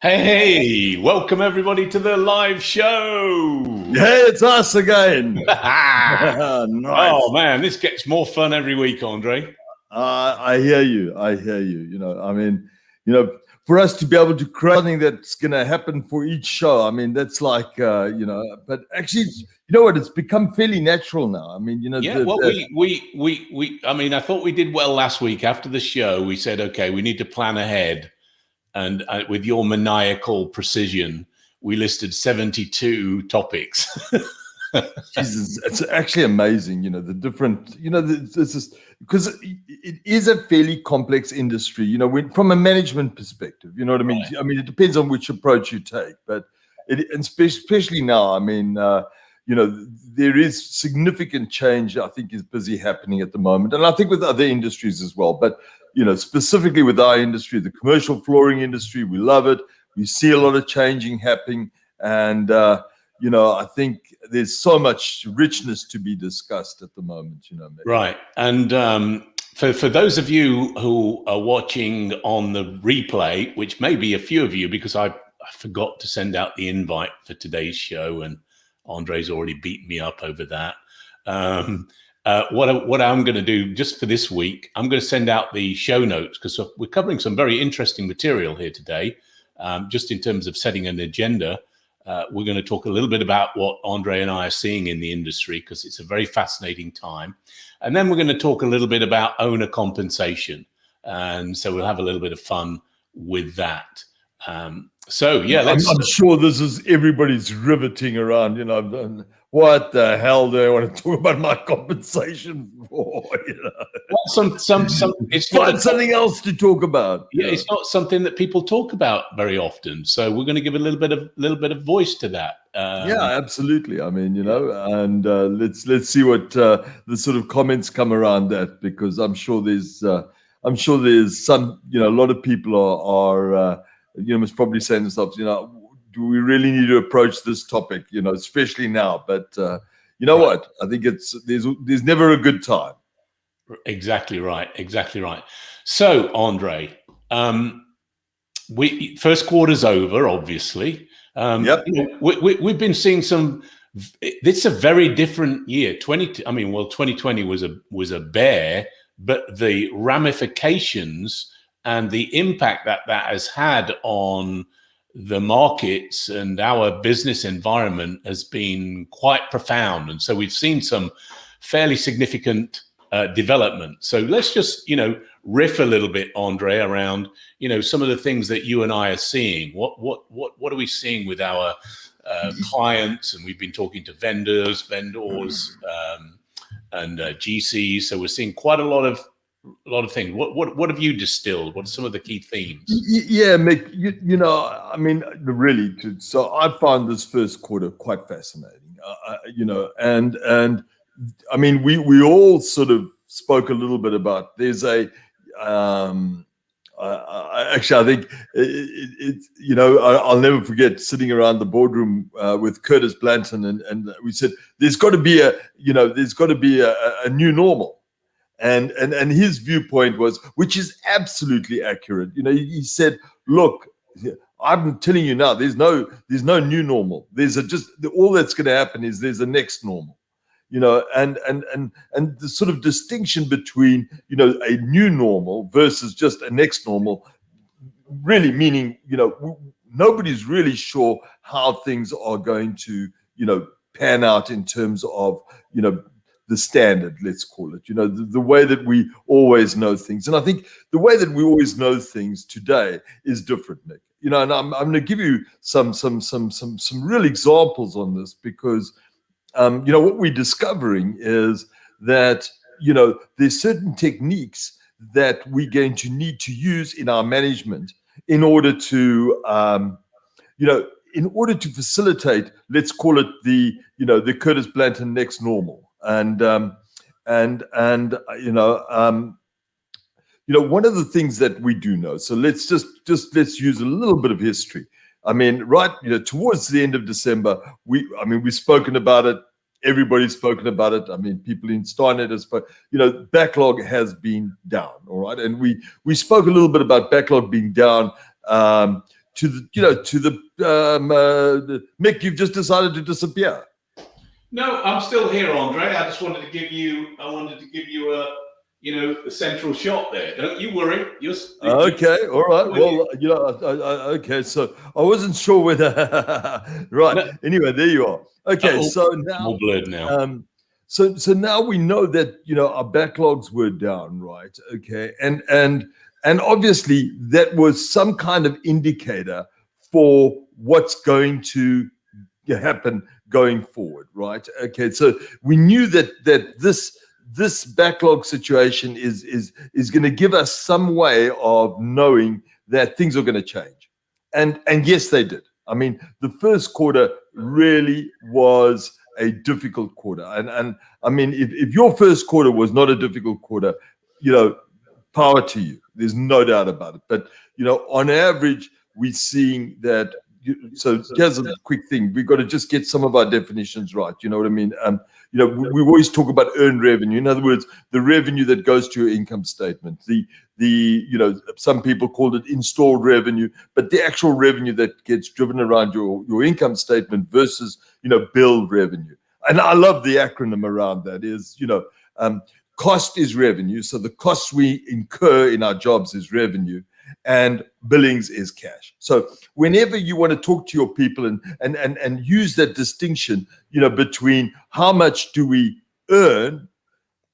Hey, welcome everybody to the live show. Hey, it's us again. Nice. Oh man, this gets more fun every week, Andre. I hear you. For us to be able to create something that's going to happen for each show, that's like, but actually, you know what? It's become fairly natural now. I thought we did well last week after the show. We said, okay, we need to plan ahead. And with your maniacal precision, we listed 72 topics. Jesus, it's actually amazing, the different, because it is a fairly complex industry, from a management perspective, you know what I mean? Right. It depends on which approach you take, but especially now, there is significant change, I think, is busy happening at the moment. And I think with other industries as well, but, specifically with our industry, the commercial flooring industry, we love it. We see a lot of changing happening. And, I think there's so much richness to be discussed at the moment, Right. And for those of you who are watching on the replay, which may be a few of you, because I forgot to send out the invite for today's show, and Andre's already beaten me up over that. What I'm going to do just for this week, I'm going to send out the show notes because we're covering some very interesting material here today, just in terms of setting an agenda. We're going to talk a little bit about what Andre and I are seeing in the industry because it's a very fascinating time. And then we're going to talk a little bit about owner compensation. And so we'll have a little bit of fun with that. I'm sure this is everybody's riveting around, what the hell do I want to talk about my compensation for? Well, it's find something else to talk about. Yeah, it's not something that people talk about very often. So we're going to give a little bit of voice to that. Yeah, absolutely. And let's see what the sort of comments come around that, because I'm sure there's some, a lot of people are must probably say to themselves, do we really need to approach this topic, especially now? But right. What? I think there's never a good time. Exactly right. So, Andre, first quarter's over, obviously. Yep. We've been seeing some. It's a very different year. 2020 was a bear, but the ramifications and the impact that has had on the markets and our business environment has been quite profound. And so we've seen some fairly significant development. So let's just, riff a little bit, Andre, around, some of the things that you and I are seeing. What are we seeing with our clients? And we've been talking to vendors, and GCs. So we're seeing quite a lot of things. What have you distilled? What are some of the key themes? Yeah, Mick, really. So I found this first quarter quite fascinating, and we all sort of spoke a little bit about, there's a, actually, I think I'll never forget sitting around the boardroom with Curtis Blanton, and we said, there's got to be a new normal. And his viewpoint was, which is absolutely accurate. He said, "Look, I'm telling you now, there's no new normal. There's all that's going to happen is there's a next normal." And the sort of distinction between a new normal versus just a next normal, really meaning nobody's really sure how things are going to pan out in terms of the standard, let's call it, the way that we always know things. And I think the way that we always know things today is different, Nick. And I'm going to give you some real examples on this, because what we're discovering is that there's certain techniques that we're going to need to use in our management in order to facilitate, let's call it the Curtis Blanton next normal. And one of the things that we do know, so let's let's use a little bit of history. Towards the end of December, we've spoken about it. Everybody's spoken about it. People in Starnet have spoken. Backlog has been down, all right. And we spoke a little bit about backlog being down to the Mick, you've just decided to disappear. No, I'm still here, Andre. I just wanted to give you a central shot there. Don't you worry. Okay, all right. Well, okay. So I wasn't sure whether. Right. No. Anyway, there you are. Okay. So now, more blurred now. So now we know that our backlogs were down, right? Okay, and obviously that was some kind of indicator for what's going to happen going forward, right? Okay, so we knew that this backlog situation is going to give us some way of knowing that things are going to change, and yes, they did. I mean, the first quarter really was a difficult quarter, and I mean, if your first quarter was not a difficult quarter, power to you. There's no doubt about it. But on average, we're seeing that. So here's a quick thing: we've got to just get some of our definitions right. You know what I mean? We always talk about earned revenue. In other words, the revenue that goes to your income statement. Some people called it installed revenue, but the actual revenue that gets driven around your income statement versus billed revenue. And I love the acronym around that. Is cost is revenue. So the costs we incur in our jobs is revenue, and billings is cash. So whenever you want to talk to your people and use that distinction, between how much do we earn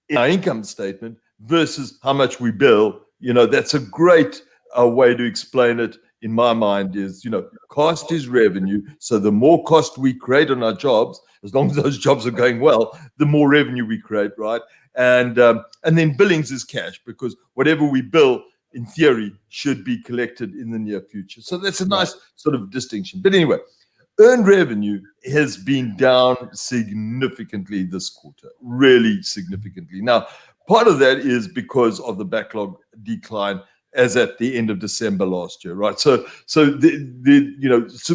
in our income statement versus how much we bill, that's a great way to explain it. In my mind is, cost is revenue. So the more cost we create on our jobs, as long as those jobs are going well, the more revenue we create, right? And then billings is cash, because whatever we bill, in theory, should be collected in the near future. So that's a nice sort of distinction. But anyway, earned revenue has been down significantly this quarter, really significantly. Now, part of that is because of the backlog decline as at the end of December last year, right? So so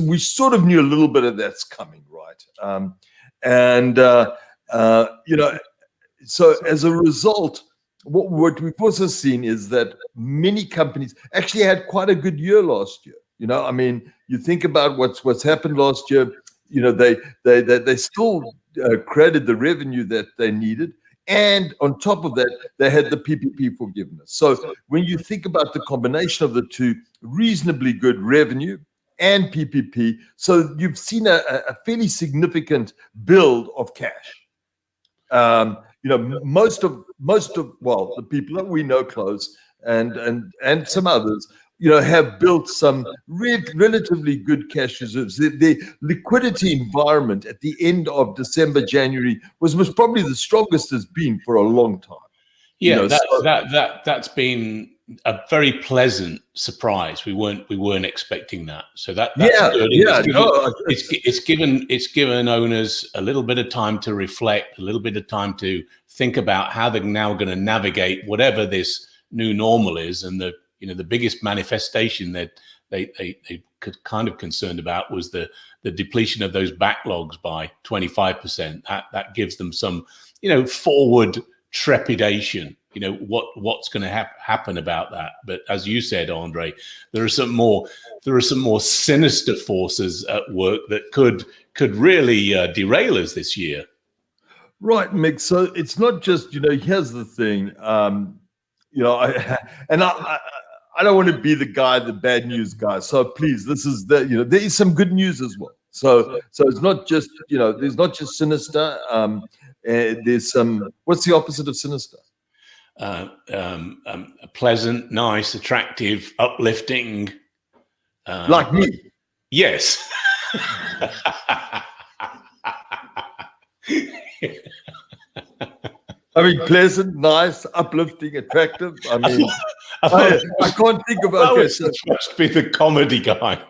we sort of knew a little bit of that's coming, right? So as a result, what we've also seen is that many companies actually had quite a good year last year. I mean, you think about what's happened last year. They still created the revenue that they needed, and on top of that, they had the PPP forgiveness. So when you think about the combination of the two, reasonably good revenue and PPP, so you've seen a fairly significant build of cash. Most of the people that we know close and some others, have built some relatively good cash reserves. The liquidity environment at the end of December, January was probably the strongest it's been for a long time. Yeah, that's been a very pleasant surprise. We weren't expecting that, so that's good. It's given owners a little bit of time to reflect, a little bit of time to think about how they're now going to navigate whatever this new normal is. And the biggest manifestation that they could kind of concerned about was the depletion of those backlogs by 25%. That gives them some forward trepidation, what's going to happen about that. But as you said, Andre, there are some more sinister forces at work that could really derail us this year. Right, Mick. So it's not just, here's the thing, I don't want to be the bad news guy. So please, this is there is some good news as well. So it's not just, there's not just sinister. There's some, what's the opposite of sinister? Pleasant, nice, attractive, uplifting. Like me. Yes. I mean, pleasant, nice, uplifting, attractive. I mean, I can't think of. Okay, so must be the comedy guy.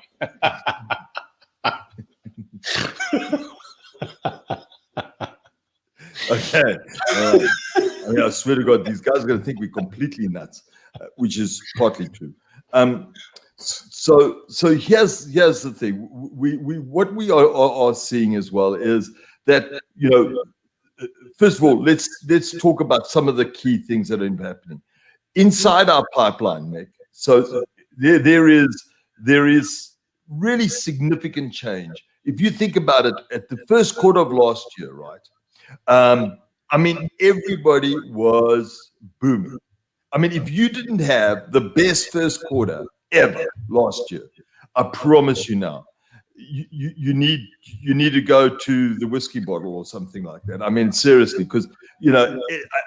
Okay. I swear to God, these guys are going to think we're completely nuts, which is partly true. So here's the thing. What we are seeing as well is that first of all, let's talk about some of the key things that are happening inside our pipeline, Mick. So there is really significant change. If you think about it, at the first quarter of last year, right? I mean, everybody was booming. I mean, if you didn't have the best first quarter ever last year, I promise you now, you need to go to the whiskey bottle or something like that. I mean, seriously, because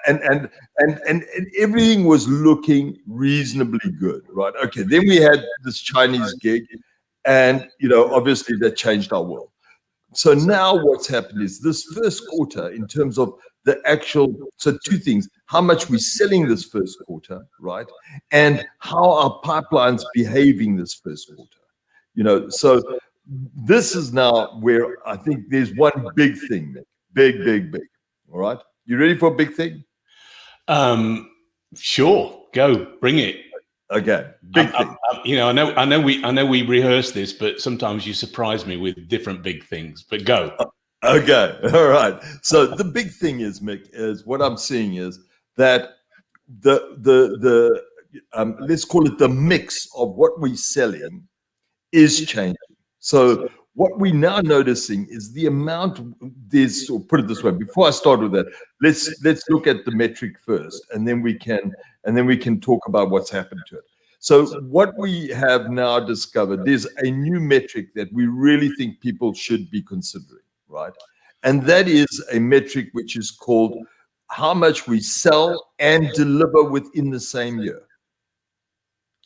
and everything was looking reasonably good, right? Okay, then we had this Chinese gig, and obviously that changed our world. So now what's happened is this first quarter, in terms of the actual, so two things: how much we're selling this first quarter, right, and how our pipeline's behaving this first quarter. So this is now where I think there's one big thing, big. All right, you ready for a big thing? Sure, go, bring it. Okay, big thing. I know we rehearse this, but sometimes you surprise me with different big things. But go. Okay, all right. So the big thing is, Mick, is what I'm seeing is that the let's call it the mix of what we're selling is changing. So what we're now noticing is the amount. Or put it this way. Before I start with that, let's look at the metric first, and then we can talk about what's happened to it. So what we have now discovered, there's a new metric that we really think people should be considering, right? And that is a metric which is called how much we sell and deliver within the same year,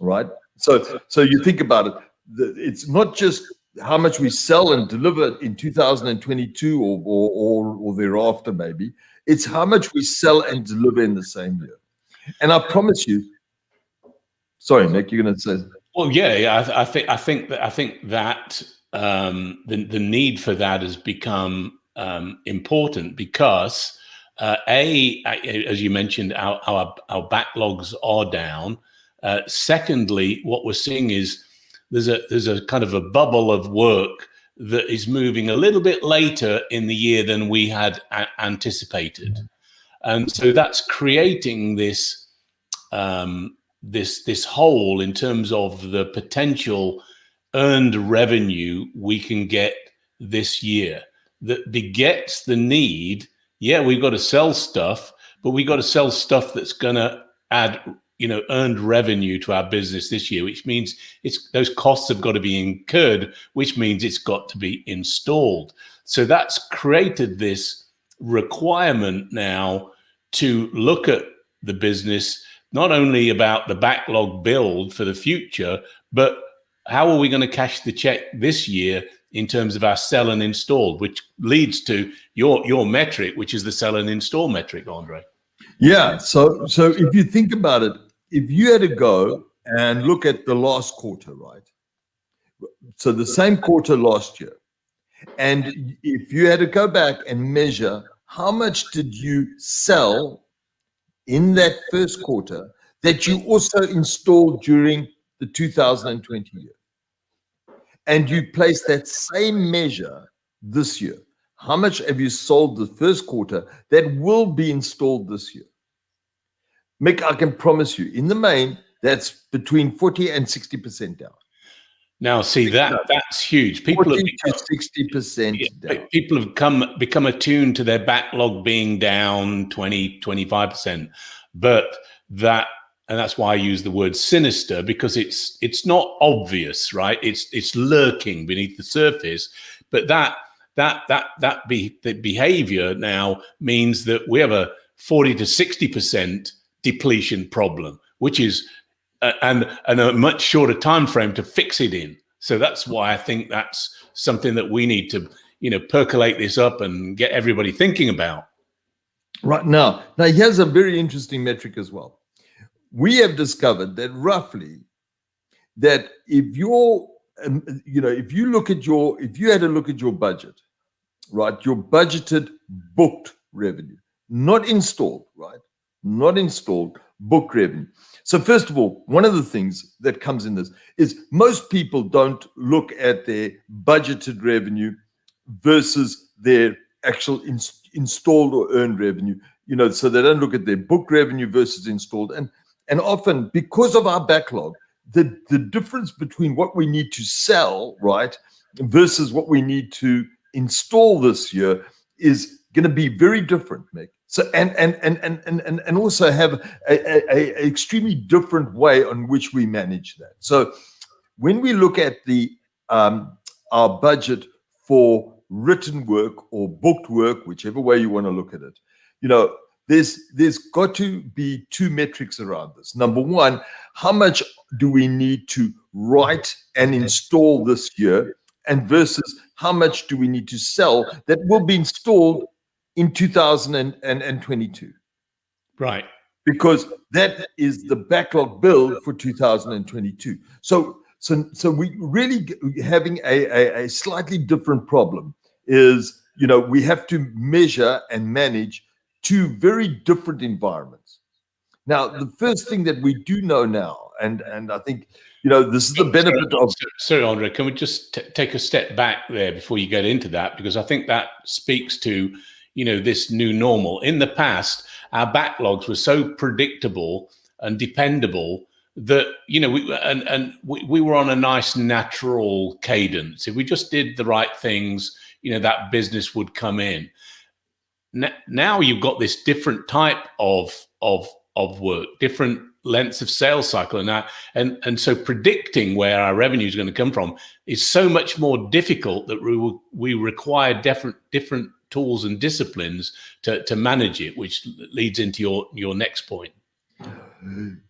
right? So you think about it, it's not just how much we sell and deliver in 2022 or thereafter, maybe. It's how much we sell and deliver in the same year. And I promise you, sorry, Nick, you're going to say. Well, yeah. I think that the need for that has become important because as you mentioned, our backlogs are down. Secondly, what we're seeing is there's a kind of a bubble of work that is moving a little bit later in the year than we had anticipated, and so that's creating this this hole in terms of the potential earned revenue we can get this year that begets the need. Yeah, we've got to sell stuff, but we've got to sell stuff that's going to add earned revenue to our business this year, which means those costs have got to be incurred, which means it's got to be installed. So that's created this requirement now to look at the business, not only about the backlog build for the future, but how are we going to cash the check this year in terms of our sell and install, which leads to your metric, which is the sell and install metric, Andre. Yeah. So if you think about it, if you had to go and look at the last quarter, right? So the same quarter last year, and if you had to go back and measure how much did you sell in that first quarter that you also installed during the 2020 year, and you place that same measure this year, how much have you sold the first quarter that will be installed this year? Mick, I can promise you, in the main, that's between 40 and 60% down. Now, see, that's huge. People 40 to 60% down. People have become attuned to their backlog being down 20, 25%. But that's why I use the word sinister, because it's not obvious, right? It's lurking beneath the surface. But the behavior now means that we have a 40 to 60% depletion problem, which is and a much shorter time frame to fix it in. So that's why I think that's something that we need to percolate this up and get everybody thinking about. Right now here's a very interesting metric as well. We have discovered that roughly that if you had to look at your budget, right, your budgeted booked revenue, not installed, right? Not installed, book revenue. So first of all, one of the things that comes in this is most people don't look at their budgeted revenue versus their actual installed or earned revenue. So they don't look at their book revenue versus installed. And often, because of our backlog, the difference between what we need to sell, right, versus what we need to install this year is going to be very different, Mick. So and also have a extremely different way on which we manage that. So when we look at the our budget for written work or booked work, whichever way you want to look at it, there's got to be two metrics around this. Number one, how much do we need to write and install this year, and versus how much do we need to sell that will be installed in 2022? Right. Because that is the backlog build for 2022. So we really having a slightly different problem is, we have to measure and manage two very different environments. Now, the first thing that we do know now, and I think, this is the benefit of... Sorry, Andre, can we just take a step back there before you get into that? Because I think that speaks to, this new normal. In the past, our backlogs were so predictable and dependable that, we were on a nice natural cadence. If we just did the right things, that business would come in. Now you've got this different type of work, different lengths of sales cycle, and so predicting where our revenue is going to come from is so much more difficult that we require different tools and disciplines to manage it, which leads into your next point.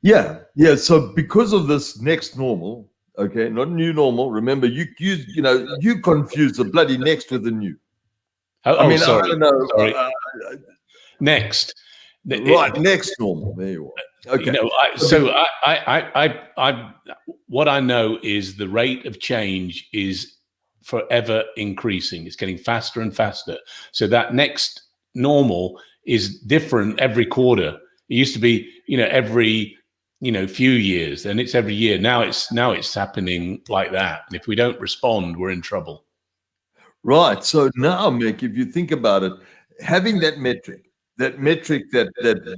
Yeah. So because of this next normal, okay, not new normal. Remember, you confuse the bloody next with the new. Sorry. I don't know. Sorry. Next. Right, next normal. There you are. Okay. What I know is the rate of change is forever increasing. It's getting faster and faster. So that next normal is different every quarter. It used to be, every, few years, then it's every year. Now it's happening like that. And if we don't respond, we're in trouble. Right. So now, Mick, if you think about it, having that metric that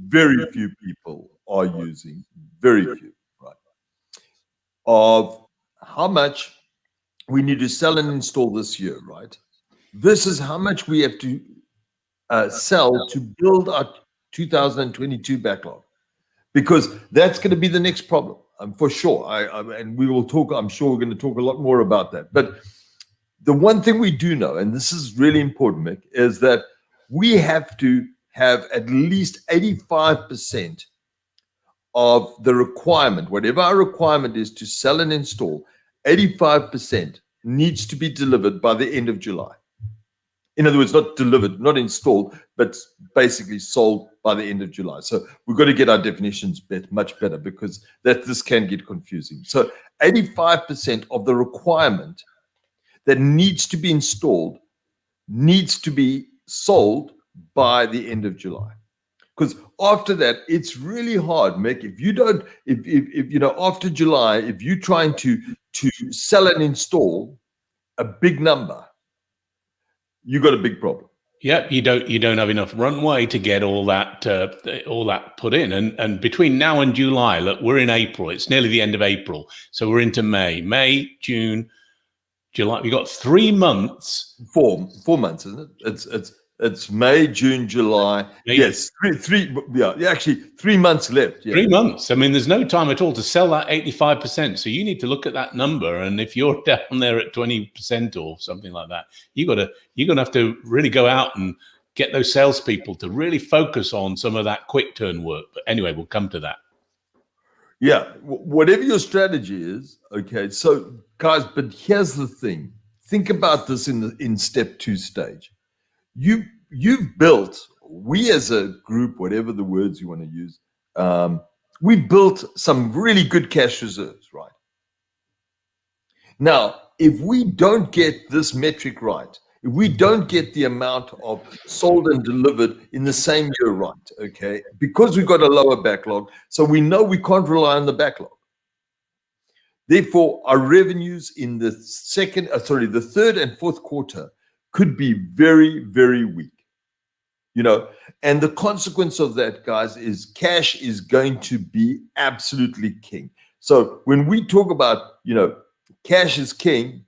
very few people are using, very few, right, of how much we need to sell and install this year, right, versus how much we have to sell to build our 2022 backlog, because that's going to be the next problem, for sure. And we will talk, I'm sure we're going to talk a lot more about that. But the one thing we do know, and this is really important, Mick, is that we have to have at least 85% of the requirement, whatever our requirement is to sell and install, 85% needs to be delivered by the end of July. In other words, not delivered, not installed, but basically sold by the end of July. So we've got to get our definitions much better, because this can get confusing. So 85% of the requirement that needs to be installed needs to be sold by the end of July. Because after that, it's really hard, Mick. If you don't, if after July, if you're trying to sell and install a big number, you got a big problem. Yeah, you don't have enough runway to get all that put in, and between now and July, look, we're in April. It's nearly the end of April, so we're into May, June, July. We've got 3 months. 4 months, isn't it? It's May, June, July. May. Yes, three. Yeah, actually 3 months left. Yeah. 3 months. I mean, there's no time at all to sell that 85%. So you need to look at that number, and if you're down there at 20% or something like that, you're gonna have to really go out and get those salespeople to really focus on some of that quick turn work. But anyway, we'll come to that. Yeah, whatever your strategy is, okay. So, guys, but here's the thing: think about this in step 2 stage. You've built, we as a group, whatever the words you want to use, we've built some really good cash reserves, right? Now, if we don't get this metric right, if we don't get the amount of sold and delivered in the same year right, okay, because we've got a lower backlog, so we know we can't rely on the backlog. Therefore, our revenues in the third and fourth quarter could be very, very weak, and the consequence of that, guys, is cash is going to be absolutely king. So when we talk about, cash is king,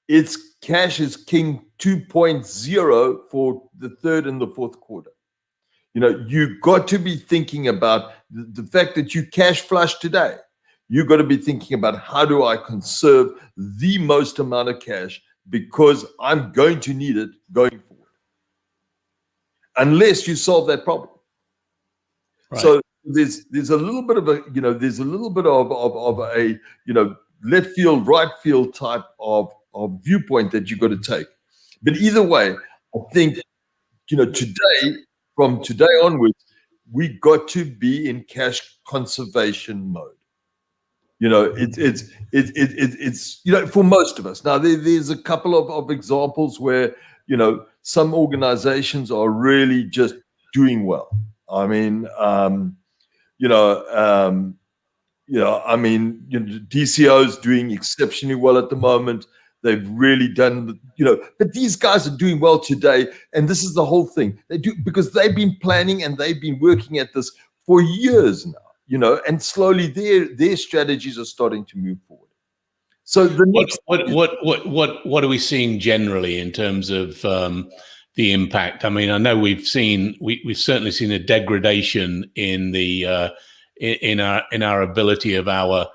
it's cash is king 2.0 for the third and the fourth quarter. You got to be thinking about the fact that you cash flush today. You got to be thinking about, how do I conserve the most amount of cash, because I'm going to need it going forward, unless you solve that problem. Right. So there's a little bit of a left field, right field type of viewpoint that you got to take. But either way, I think from today onwards, we got to be in cash conservation mode. It's for most of us. Now there's a couple of examples where some organizations are really just doing well. I mean, DCO is doing exceptionally well at the moment. They've really done, but these guys are doing well today. And this is the whole thing. They do because they've been planning and they've been working at this for years now, and slowly their strategies are starting to move forward. So what are we seeing generally in terms of the impact? I mean, I know we've certainly seen a degradation in the in our ability of our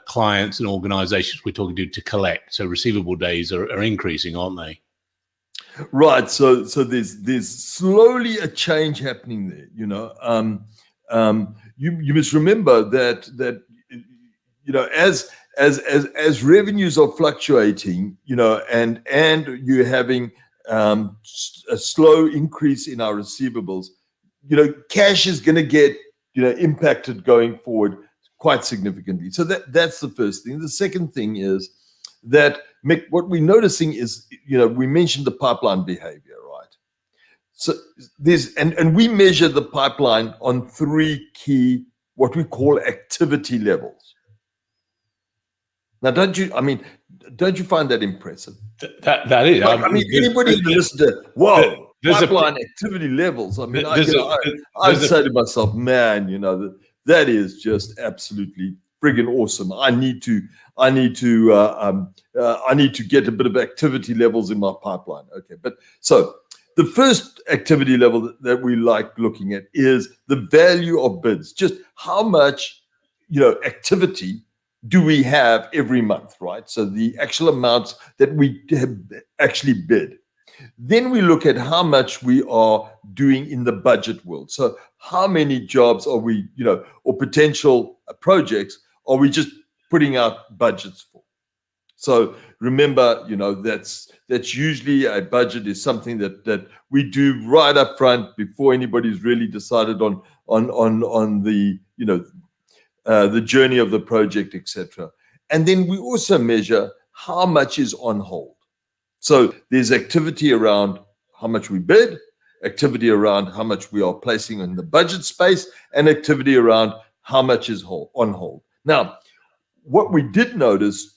clients and organizations we're talking to collect. So receivable days are increasing, aren't they? Right. So there's slowly a change happening there. You must remember that as revenues are fluctuating, and you're having a slow increase in our receivables, cash is going to get impacted going forward quite significantly. So that's the first thing. The second thing is that, Mick, what we're noticing is, we mentioned the pipeline behavior, right? So there's and we measure the pipeline on three key, what we call activity levels. Now, don't you find that impressive? That is. Anybody who listen to pipeline activity levels. I'd say to myself, man, that is just absolutely friggin' awesome. I need to get a bit of activity levels in my pipeline. Okay, but so the first activity level that we like looking at is the value of bids. Just how much activity do we have every month, right? So the actual amounts that we have actually bid. Then we look at how much we are doing in the budget world. So how many jobs are we, or potential projects are we just putting out budgets for? So remember, that's usually a budget is something that we do right up front before anybody's really decided on the the journey of the project, etc. And then we also measure how much is on hold. So there's activity around how much we bid, activity around how much we are placing in the budget space, and activity around how much is on hold. Now, what we did notice,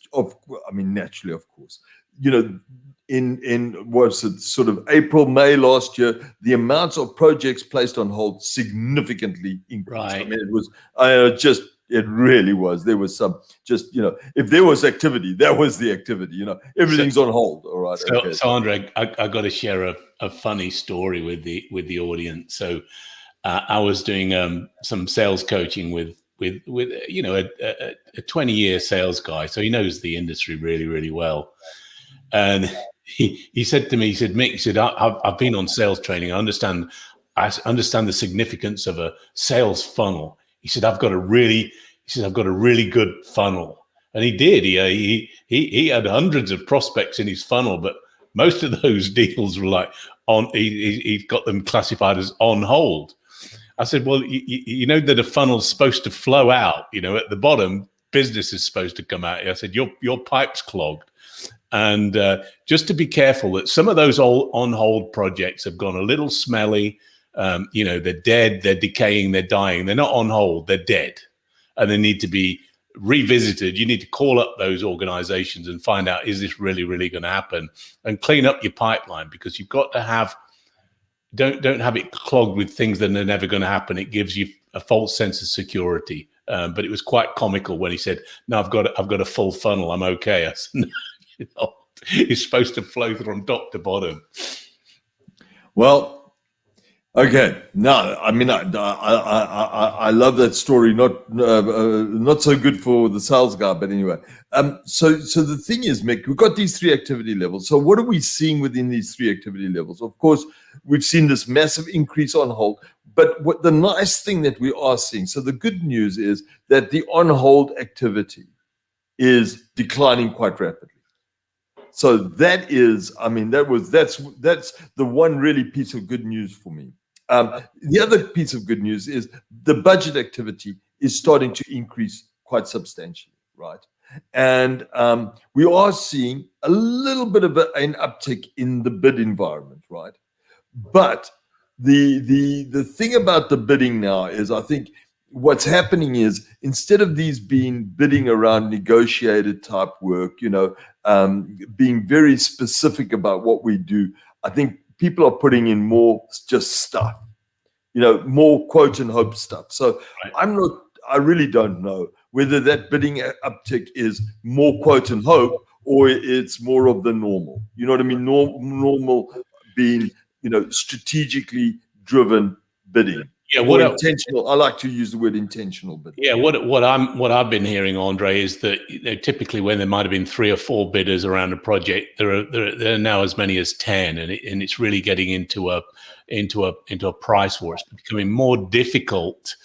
naturally, of course, in what's it, sort of April, May last year, the amounts of projects placed on hold significantly increased. Right. It really was. There was some if there was activity, that was the activity. Everything's on hold. All right. So Andre, I got to share a funny story with the audience. So I was doing some sales coaching with a 20-year sales guy, so he knows the industry really, really well. And he said to me, Mick, he said, I've been on sales training. I understand the significance of a sales funnel. He said, I've got a really good funnel. And he did. He had hundreds of prospects in his funnel, but most of those deals were like he got them classified as on hold. I said, well, you know that a funnel's supposed to flow out, at the bottom, business is supposed to come out. I said, your pipe's clogged. And just to be careful that some of those old on hold projects have gone a little smelly. They're dead, they're decaying, they're dying. They're not on hold, they're dead. And they need to be revisited. You need to call up those organizations and find out, is this really, really going to happen? And clean up your pipeline, because you've got to have, don't have it clogged with things that are never going to happen. It gives you a false sense of security. But it was quite comical when he said, "No, I've got a full funnel. I'm okay." I said, no, it's supposed to flow from top to bottom. Well, okay. No, I mean, I love that story. Not so good for the sales guy, but anyway. So the thing is, Mick, we've got these 3 activity levels. So what are we seeing within these 3 activity levels? Of course, we've seen this massive increase on hold. But what the nice thing that we are seeing, so the good news is that the on hold activity is declining quite rapidly. So that is, I mean, that's the one really piece of good news for me. The other piece of good news is the budget activity is starting to increase quite substantially, right? And we are seeing a little bit of an uptick in the bid environment, right? But the thing about the bidding now is, I think what's happening is, instead of these being bidding around negotiated type work, being very specific about what we do, I think people are putting in more just stuff, more quote and hope stuff. So Right. I really don't know whether that bidding uptick is more quote and hope, or it's more of the normal. You know what I mean? Normal being, strategically driven bidding. Yeah, Or intentional. I like to use the word intentional bidding. Yeah, what I've been hearing, Andre, is that typically when there might have been 3 or 4 bidders around a project, there are now as many as 10, and it's really getting into a price war. It's becoming more difficult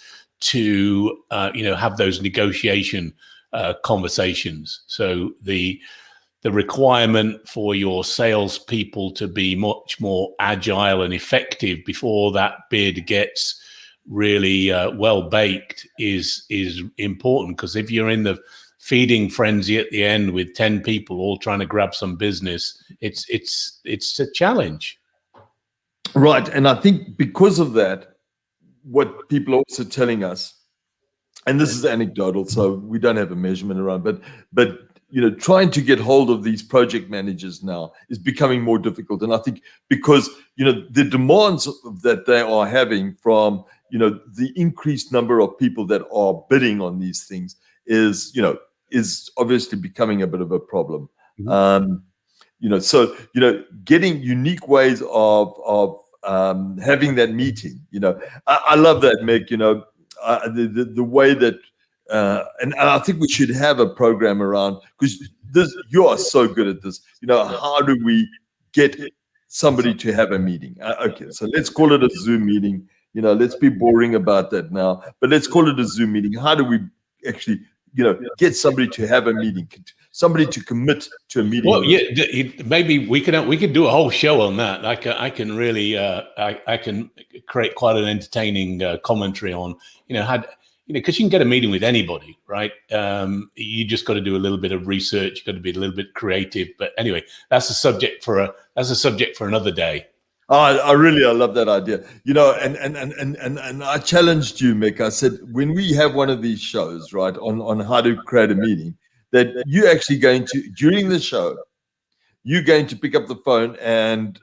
to have those negotiation conversations. So the requirement for your salespeople to be much more agile and effective before that bid gets really well baked is important, because if you're in the feeding frenzy at the end with 10 people all trying to grab some business, it's a challenge. Right. And I think because of that, what people are also telling us, and this is anecdotal, so we don't have a measurement around, but trying to get hold of these project managers now is becoming more difficult. And I think because the demands that they are having from the increased number of people that are bidding on these things is obviously becoming a bit of a problem. Mm-hmm. So getting unique ways of having that meeting. I love that, Mick. The way that and I think we should have a program around, because you are so good at this. How do we get somebody to have a meeting? Okay, so let's call it a Zoom meeting. Let's be boring about that now, but let's call it a Zoom meeting. How do we actually, get somebody to have a meeting, somebody to commit to a meeting? Well, yeah, maybe we could do a whole show on that. I can really I can create quite an entertaining commentary on how. Because you can get a meeting with anybody, right? You just got to do a little bit of research. You got to be a little bit creative. But anyway, that's a subject for another day. I love that idea. And I challenged you, Mick. I said, when we have one of these shows, right, on how to create a meeting, that you actually going to, during the show, you're going to pick up the phone and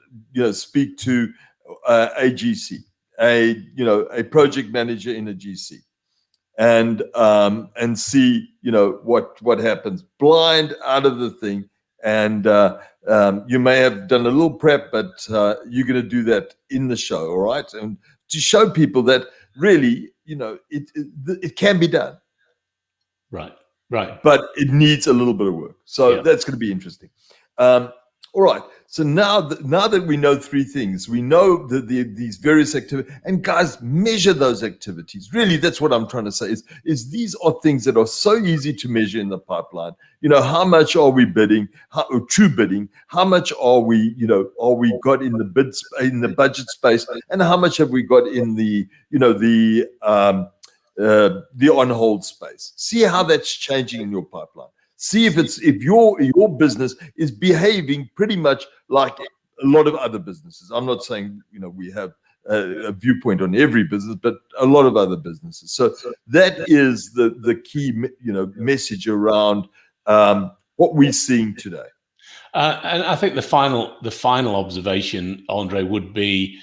speak to a GC, a project manager in a GC. And see what happens, blind out of the thing, and you may have done a little prep, but you're going to do that in the show, all right, and to show people that really it can be done, right, but it needs a little bit of work. So that's going to be interesting. All right. So now that we know 3 things, we know these various activities, and guys, measure those activities. Really, that's what I'm trying to say is these are things that are so easy to measure in the pipeline. How much are we bidding? True bidding? How much are we got in the budget space, and how much have we got in the on hold space? See how that's changing in your pipeline. See if your business is behaving pretty much like a lot of other businesses. I'm not saying we have a viewpoint on every business, but a lot of other businesses. So that is the key message around what we're seeing today. And I think the final observation, Andre, would be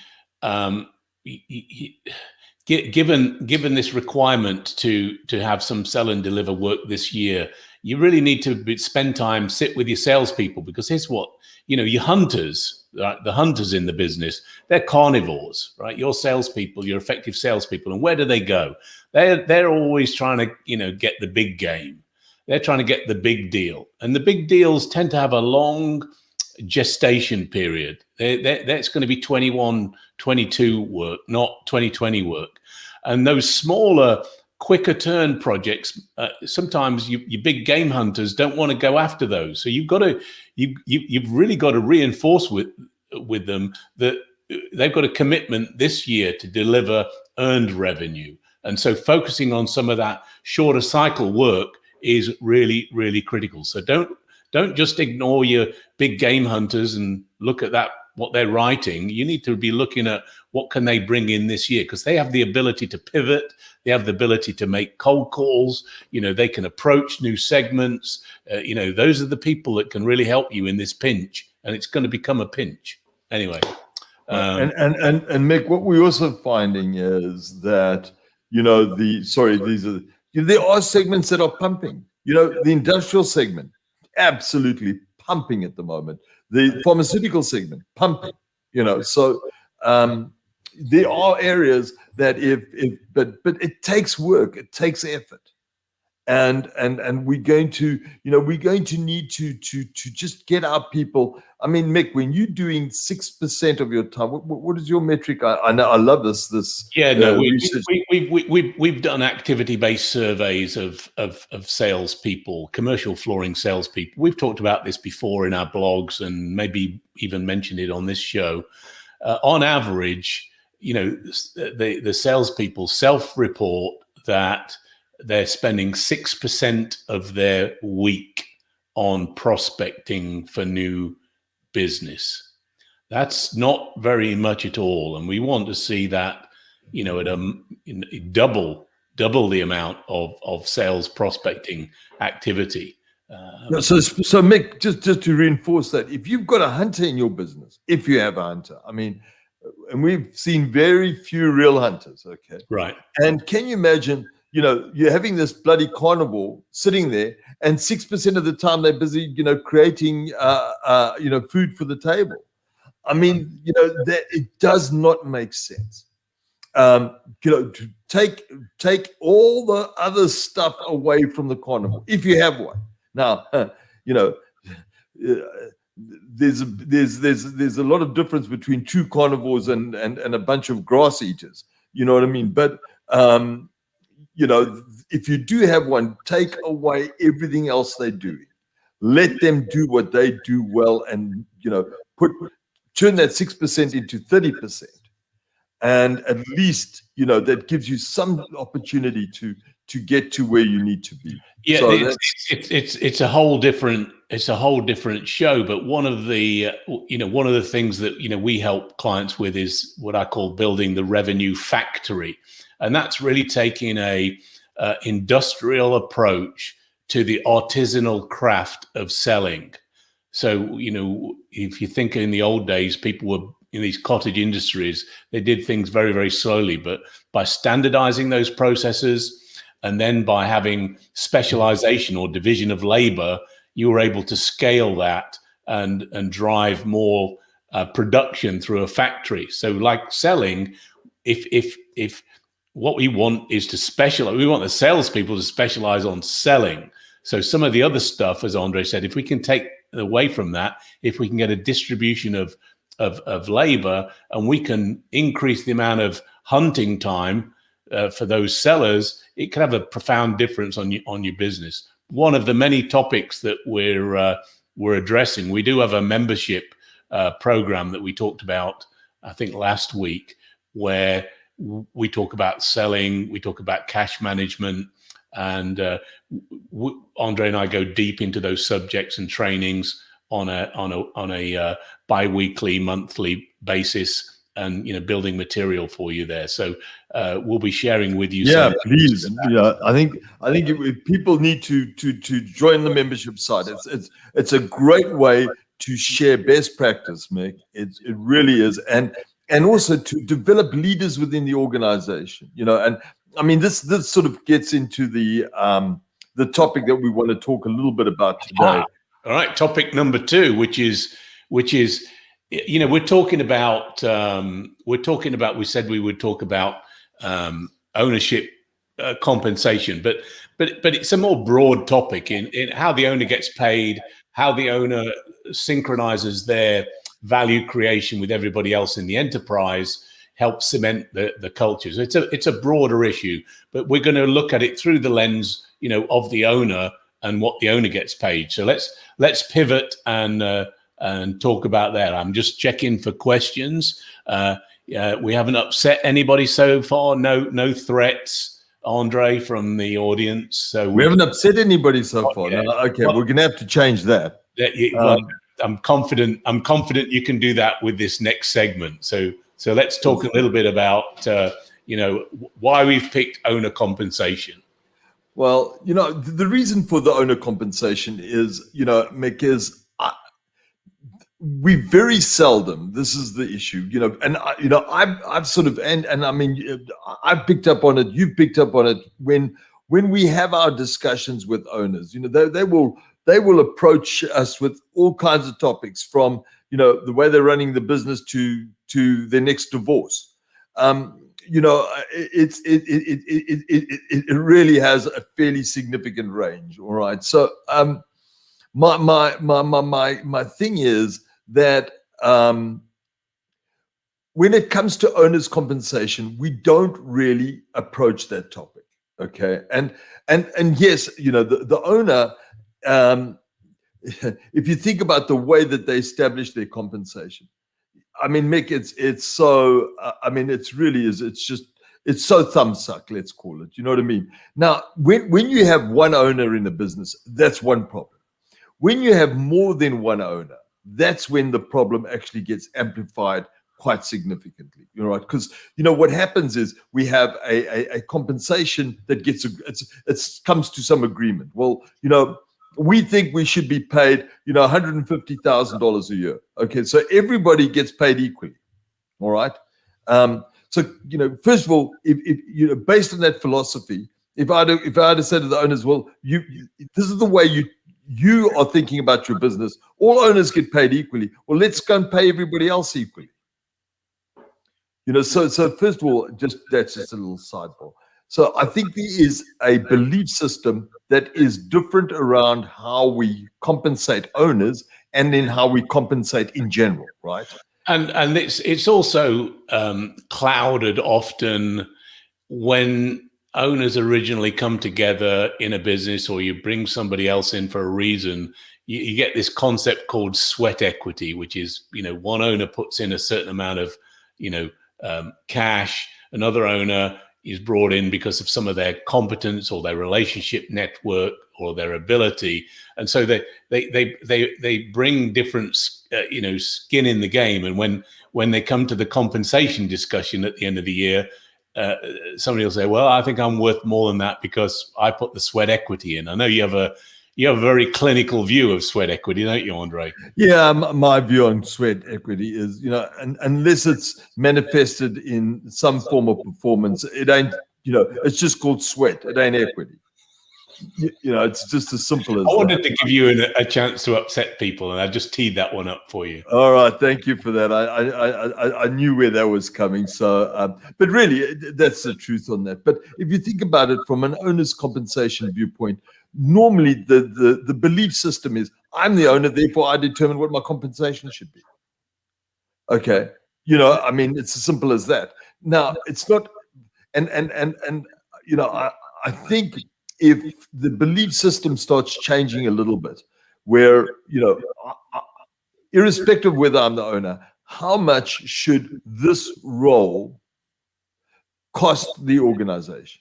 given this requirement to have some sell and deliver work this year, you really need to spend time, sit with your salespeople, because here's what, your hunters, right? The hunters in the business, they're carnivores, right? Your salespeople, your effective salespeople, and where do they go? They're always trying to, get the big game. They're trying to get the big deal, and the big deals tend to have a long gestation period. That's going to be 21, 22 work, not 2020 work. And those smaller, quicker turn projects, sometimes your big game hunters don't want to go after those. So you've really got to reinforce with them that they've got a commitment this year to deliver earned revenue. And so focusing on some of that shorter cycle work is really, really critical. So don't just ignore your big game hunters and look at what they're writing. You need to be looking at what can they bring in this year, because they have the ability to pivot. They have the ability to make cold calls. They can approach new segments. Those are the people that can really help you in this pinch, and it's going to become a pinch anyway. And Mick, what we're also finding is that there are segments that are pumping. The industrial segment, absolutely pumping at the moment. The pharmaceutical segment, pumping. So there are areas that but it takes work, it takes effort, and we're going to need to just get our people. I mean, Mick, when you're doing 6% of your time, what is your metric? I know, I love this. We've done activity-based surveys of salespeople, commercial flooring salespeople. We've talked about this before in our blogs and maybe even mentioned it on this show. On average, the salespeople self-report that they're spending 6% of their week on prospecting for new business. That's not very much at all, and we want to see that at double the amount of sales prospecting activity. So Mick, just to reinforce that, if you've got a hunter in your business, if you have a hunter, I mean, and we've seen very few real hunters, okay, right? And can you imagine, you're having this bloody carnivore sitting there, and 6% of the time they're busy, creating, food for the table. I mean, that it does not make sense. To take all the other stuff away from the carnivore, if you have one. Now, there's a lot of difference between true carnivores and a bunch of grass eaters. You know what I mean? But if you do have one, take away everything else they do. Let them do what they do well, and turn that 6% into 30%, and at least that gives you some opportunity to get to where you need to be. Yeah, so it's a whole different show. But one of the things that we help clients with is what I call building the revenue factory, and that's really taking a industrial approach to the artisanal craft of selling. So if you think in the old days, people were in these cottage industries, they did things very, very slowly, but by standardizing those processes, and then by having specialization or division of labor, you were able to scale that and drive more production through a factory. So like selling, if what we want is to specialize, we want the salespeople to specialize on selling. So some of the other stuff, as Andre said, if we can take away from that, if we can get a distribution of labor, and we can increase the amount of hunting time for those sellers, it can have a profound difference on your business. One of the many topics that we're addressing, we do have a membership program that we talked about, I think last week, where we talk about selling, we talk about cash management, and Andre and I go deep into those subjects and trainings on a bi-weekly, monthly basis, and building material for you there. So we'll be sharing with you. Yeah, please. I think people need to join the membership site. It's a great way to share best practice, Mick. It really is. And and also to develop leaders within the organization. And I mean, this sort of gets into the topic that we want to talk a little bit about today. All right, topic number 2, which is we're talking about we said we would talk about ownership compensation, but it's a more broad topic in how the owner gets paid, how the owner synchronizes their value creation with everybody else in the enterprise, helps cement the cultures. It's a broader issue, but we're going to look at it through the lens, of the owner and what the owner gets paid. So let's pivot and talk about that. I'm just checking for questions. We haven't upset anybody so far. No threats, Andre, from the audience. So we haven't upset anybody so far. No, okay, we're going to have to change that. I'm confident you can do that with this next segment. So let's talk a little bit about why we've picked owner compensation. Well, the reason for the owner compensation is, Mick, we very seldom, this is the issue, and I've sort of, and I mean, I've picked up on it, you've picked up on it, when we have our discussions with owners, they will approach us with all kinds of topics, from, the way they're running the business to their next divorce. It really has a fairly significant range. All right. So my thing is that when it comes to owners' compensation, we don't really approach that topic. Okay. And yes, the owner, if you think about the way that they establish their compensation, I mean, Mick, it's so, I mean, it's so thumbsuck, let's call it. You know what I mean? Now, when you have one owner in a business, that's one problem. When you have more than one owner, that's when the problem actually gets amplified quite significantly. You're right. Because, what happens is we have a compensation that it comes to some agreement. Well, we think we should be paid, $150,000 a year. Okay, so everybody gets paid equally. All right. So first of all, if based on that philosophy, if I had to say to the owners, well, this is the way you are thinking about your business. All owners get paid equally. Well, let's go and pay everybody else equally. So first of all, that's just a little sidebar. So I think there is a belief system that is different around how we compensate owners and then how we compensate in general, right? And it's also clouded often when owners originally come together in a business, or you bring somebody else in for a reason. You get this concept called sweat equity, which is, one owner puts in a certain amount of, cash, another owner is brought in because of some of their competence or their relationship network or their ability, and so they bring different skin in the game. And when they come to the compensation discussion at the end of the year, somebody will say, "Well, I think I'm worth more than that because I put the sweat equity in." I know you have a very clinical view of sweat equity, don't you, Andre? Yeah, my view on sweat equity is, unless it's manifested in some form of performance, it ain't, it's just called sweat. It ain't equity. It's just as simple as I wanted to give you a chance to upset people, and I just teed that one up for you. All right, thank you for that. I knew where that was coming. So, but really, that's the truth on that. But if you think about it from an owner's compensation viewpoint, normally the belief system is, I'm the owner, therefore I determine what my compensation should be. Okay, I mean, it's as simple as that. Now, it's not, and I think if the belief system starts changing a little bit, where, irrespective of whether I'm the owner, how much should this role cost the organization?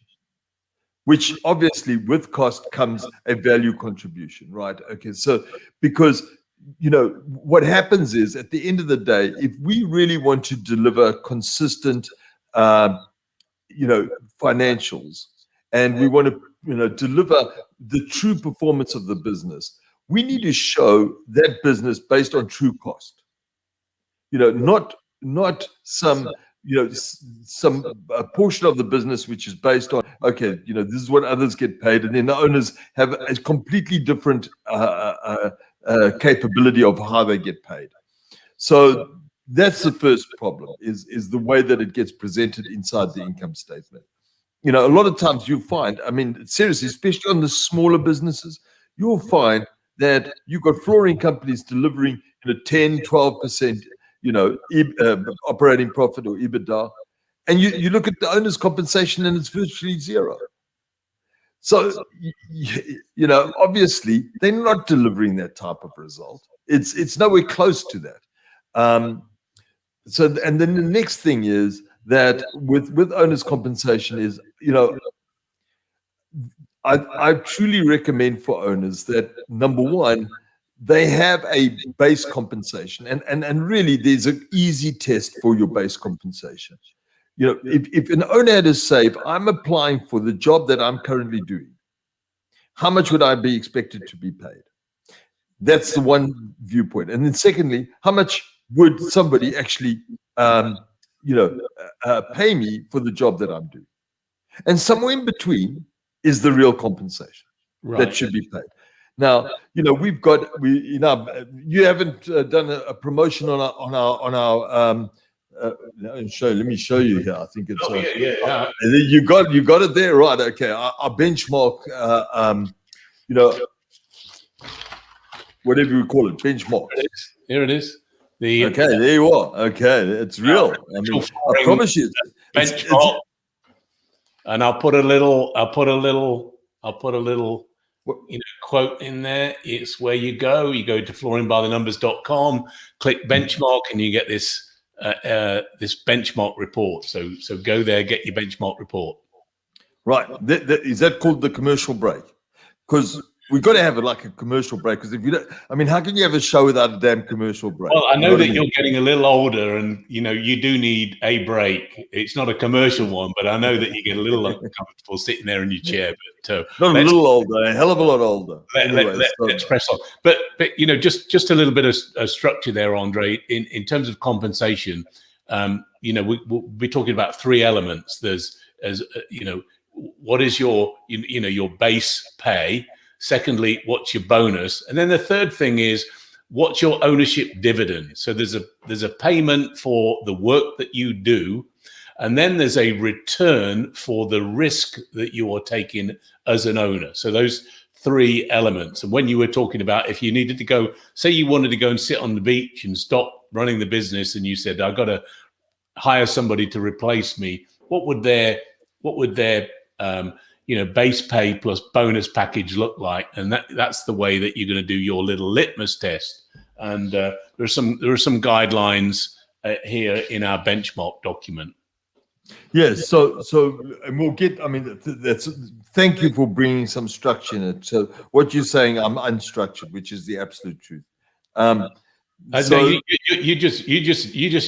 Which obviously with cost comes a value contribution, right? Okay, so because, what happens is, at the end of the day, if we really want to deliver consistent, financials, and we want to, deliver the true performance of the business, we need to show that business based on true cost. Not not some some portion of the business which is based on, okay, this is what others get paid, and then the owners have a completely different capability of how they get paid. So that's the first problem, is the way that it gets presented inside the income statement. A lot of times you find, I mean, seriously, especially on the smaller businesses, you'll find that you've got flooring companies delivering 10, 12%, operating profit or EBITDA, and you look at the owner's compensation and it's virtually zero. So, obviously they're not delivering that type of result. It's nowhere close to that. So, and then the next thing is that with owner's compensation is, I truly recommend for owners that, number one, they have a base compensation, and really there's an easy test for your base compensation. If an owner had to say, if I'm applying for the job that I'm currently doing, how much would I be expected to be paid? That's the one viewpoint. And then secondly, how much would somebody actually pay me for the job that I'm doing? And somewhere in between is the real compensation that should be paid. Now, we've got, you haven't done a promotion on our let me show you here. I think it's you got it there, right? Okay, our benchmark, whatever you call it, benchmark. Here it is. Okay, there you are. Okay, it's real. I mean, I promise you, benchmark. And I'll put a little quote in there. It's where you go to flooringbythenumbers.com, click benchmark, and you get this benchmark report. So go there, get your benchmark report. Right. Is that called the commercial break? Because we've got to have a commercial break. Because if you don't, I mean, how can you have a show without a damn commercial break? Well, I know that you're getting a little older, and you do need a break. It's not a commercial one, but I know that you get a little uncomfortable sitting there in your chair. But not a little older, a hell of a lot older. Let's press on. But just a little bit of structure there, Andre. In terms of compensation, we're talking about three elements. There's what is your your base pay. Secondly, what's your bonus? And then the third thing is, what's your ownership dividend? So there's a payment for the work that you do, and then there's a return for the risk that you are taking as an owner. So those three elements. And when you were talking about, if you needed to go, say you wanted to go and sit on the beach and stop running the business, and you said, I've got to hire somebody to replace me, what would their base pay plus bonus package look like? And that's the way that you're going to do your little litmus test. And there are some guidelines here in our benchmark document. Yes. So and we'll get. I mean, that's. Thank you for bringing some structure in it. So what you're saying, I'm unstructured, which is the absolute truth. So you just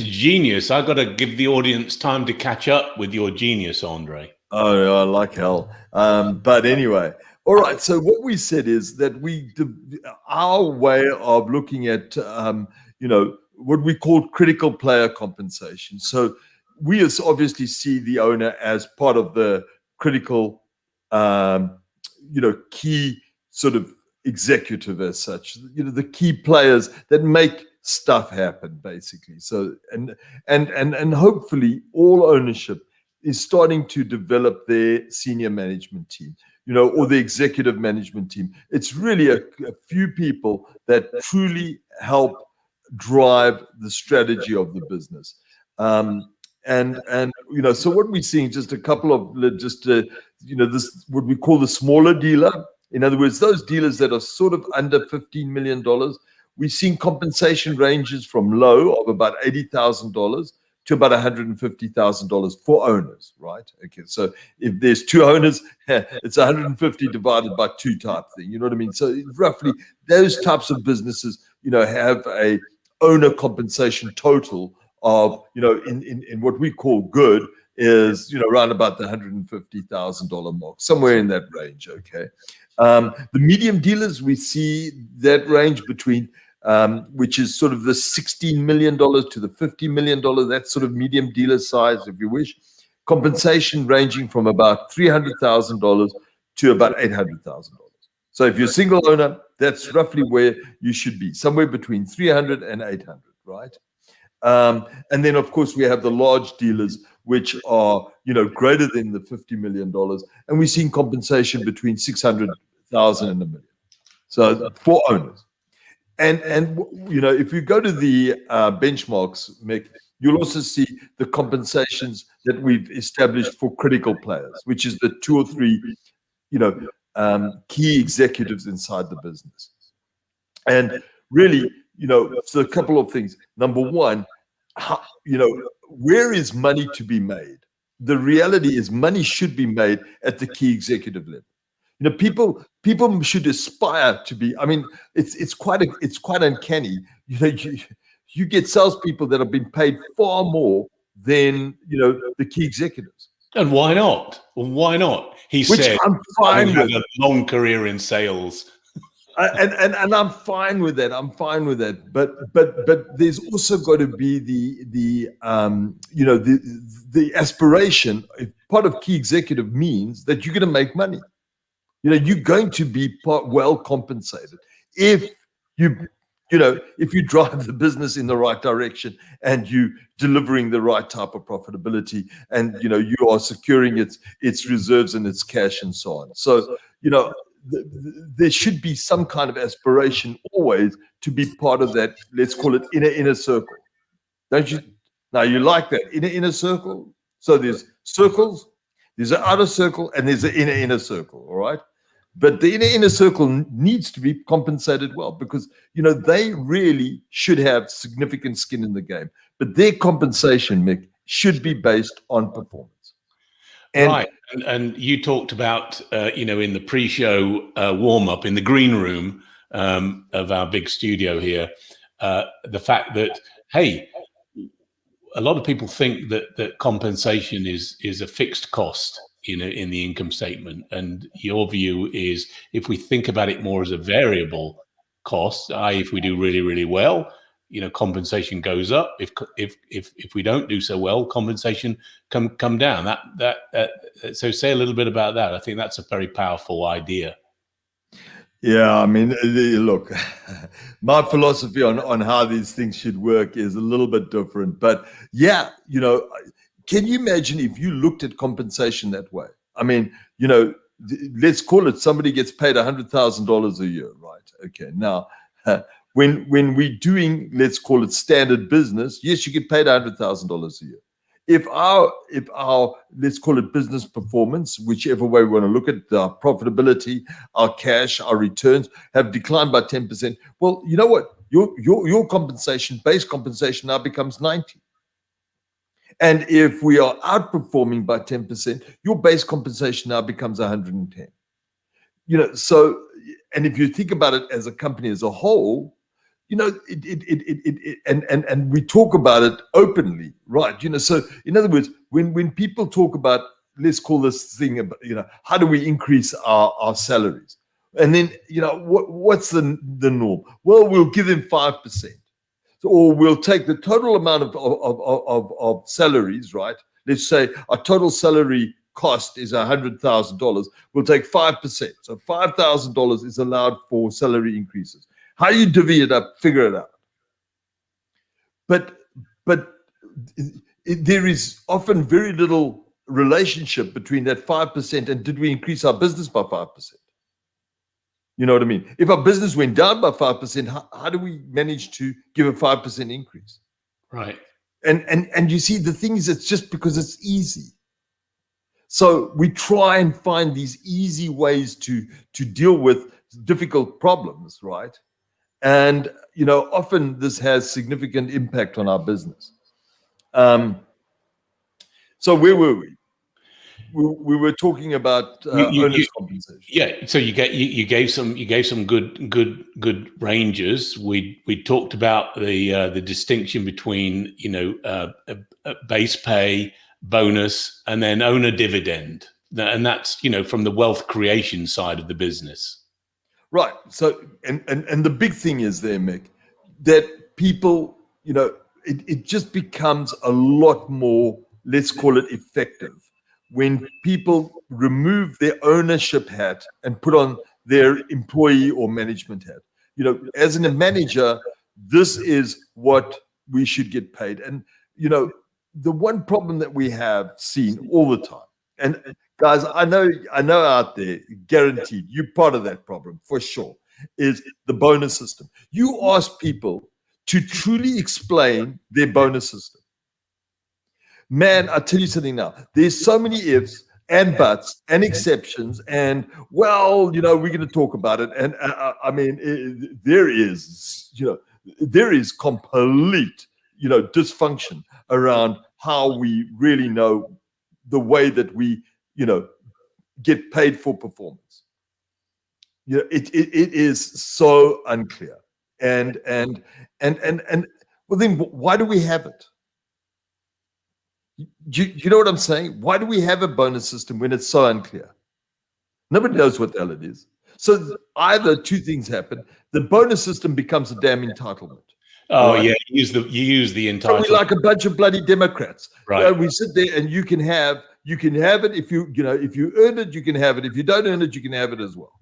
genius. I got to give the audience time to catch up with your genius, Andre. Oh, I like hell. But anyway, all right. So what we said is that our way of looking at, what we call critical player compensation. So we obviously see the owner as part of the critical, key sort of executive as such. The key players that make stuff happen, basically. So and hopefully all ownership is starting to develop their senior management team, or the executive management team. It's really a few people that truly help drive the strategy of the business. So what we're seeing, just a couple of, this, what we call the smaller dealer. In other words, those dealers that are sort of under $15 million, we've seen compensation ranges from low of about $80,000 to about $150,000 for owners, right? Okay, so if there's two owners, it's 150 divided by 2 type thing. You know what I mean? So roughly those types of businesses, have a owner compensation total of, in what we call good is, around about the $150,000 mark, somewhere in that range. Okay. The medium dealers, we see that range between which is sort of the $16 million to the $50 million, that sort of medium dealer size, if you wish. Compensation ranging from about $300,000 to about $800,000. So if you're a single owner, that's roughly where you should be, somewhere between 300 and 800, right? And then, of course, we have the large dealers, which are, greater than the $50 million. And we're seeing compensation between 600,000 and $1 million. So for owners. And if you go to the benchmarks, Mick, you'll also see the compensations that we've established for critical players, which is the 2 or 3, key executives inside the business. And really, so a couple of things. Number one, where is money to be made? The reality is money should be made at the key executive level. People should aspire to be. I mean, it's quite uncanny. You get salespeople that have been paid far more than the key executives. And why not? Why not? He said, I'm fine with a long career in sales. And I'm fine with that. I'm fine with that. But there's also got to be the aspiration. If part of key executive means that you're going to make money. You're going to be well compensated if if you drive the business in the right direction and you delivering the right type of profitability, and you are securing its reserves and its cash and so on. So there should be some kind of aspiration always to be part of that. Let's call it inner circle, don't you? Now you like that inner circle. So there's circles, there's an outer circle, and there's an inner circle. All right. But the inner circle needs to be compensated well, because they really should have significant skin in the game. But their compensation, Mick, should be based on performance. Right. And you talked about in the pre-show warm-up in the green room of our big studio here, the fact that, hey, a lot of people think that compensation is a fixed cost in the income statement, and your view is, if we think about it more as a variable cost, i.e., if we do really, really well, compensation goes up. If we don't do so well, compensation come down. So say a little bit about that. I think that's a very powerful idea. Yeah, I mean, look, my philosophy on how these things should work is a little bit different, but yeah, can you imagine if you looked at compensation that way? I mean, let's call it somebody gets paid $100,000 a year, right? Okay. Now, when we're doing, let's call it standard business, yes, you get paid $100,000 a year. If our let's call it business performance, whichever way we want to look at it, our profitability, our cash, our returns have declined by 10%. Well, you know what? Your compensation, base compensation, now becomes 90. And if we are outperforming by 10%, your base compensation now becomes 110. So, and if you think about it as a company as a whole, and we talk about it openly, right? So in other words, when people talk about, let's call this thing about, how do we increase our salaries? And then, what's the norm? Well, we'll give them 5%. Or we'll take the total amount of salaries, right? Let's say our total salary cost is $100,000. We'll take 5%. So $5,000 is allowed for salary increases. How you divvy it up, figure it out. But there is often very little relationship between that 5% and did we increase our business by 5%? You know what I mean? If our business went down by 5%, how do we manage to give a 5% increase? Right. And you see, the thing is, it's just because it's easy. So we try and find these easy ways to deal with difficult problems, right? And, often this has significant impact on our business. So where were we? We were talking about owners' compensation. Yeah, so you gave some good ranges. We talked about the distinction between base pay, bonus, and then owner dividend, and that's from the wealth creation side of the business. Right. So and the big thing is there, Mick. that people, it just becomes a lot more, let's call it effective, when people remove their ownership hat and put on their employee or management hat. As a manager, this is what we should get paid. And, the one problem that we have seen all the time, and guys, I know out there, guaranteed, you're part of that problem for sure, is the bonus system. You ask people to truly explain their bonus system. Man, I'll tell you something now. There's so many ifs and buts and exceptions, and we're going to talk about it. And there is complete, dysfunction around how we really know the way that we, get paid for performance. It is so unclear. And well, then why do we have it? You know what I'm saying? Why do we have a bonus system when it's so unclear? Nobody knows what the hell it is. So either two things happen: the bonus system becomes a damn entitlement. Oh, right? Yeah, you use the entitlement. So we like a bunch of bloody Democrats. Right. We sit there and you can have it if you earn it, you can have it. If you don't earn it, you can have it as well.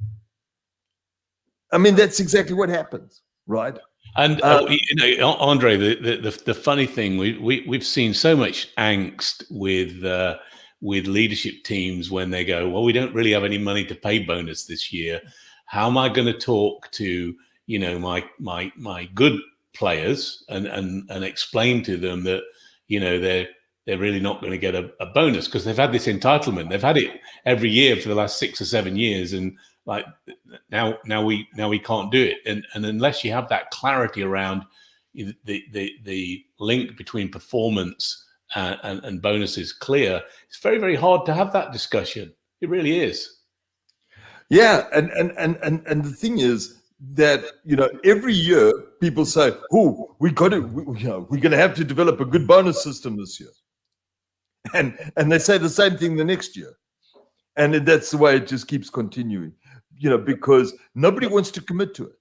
I mean, that's exactly what happens, right? And Andre, the funny thing, we've seen so much angst with leadership teams when they go, well, we don't really have any money to pay bonus this year. How am I going to talk to my good players and explain to them that they're really not going to get a bonus because they've had this entitlement. They've had it every year for the last 6 or 7 years, and like now we can't do it. And unless you have that clarity around the link between performance and bonuses clear, it's very, very hard to have that discussion. It really is. Yeah, and the thing is that every year people say, "Oh, we're going to have to develop a good bonus system this year," and they say the same thing the next year, and that's the way it just keeps continuing. Because nobody wants to commit to it.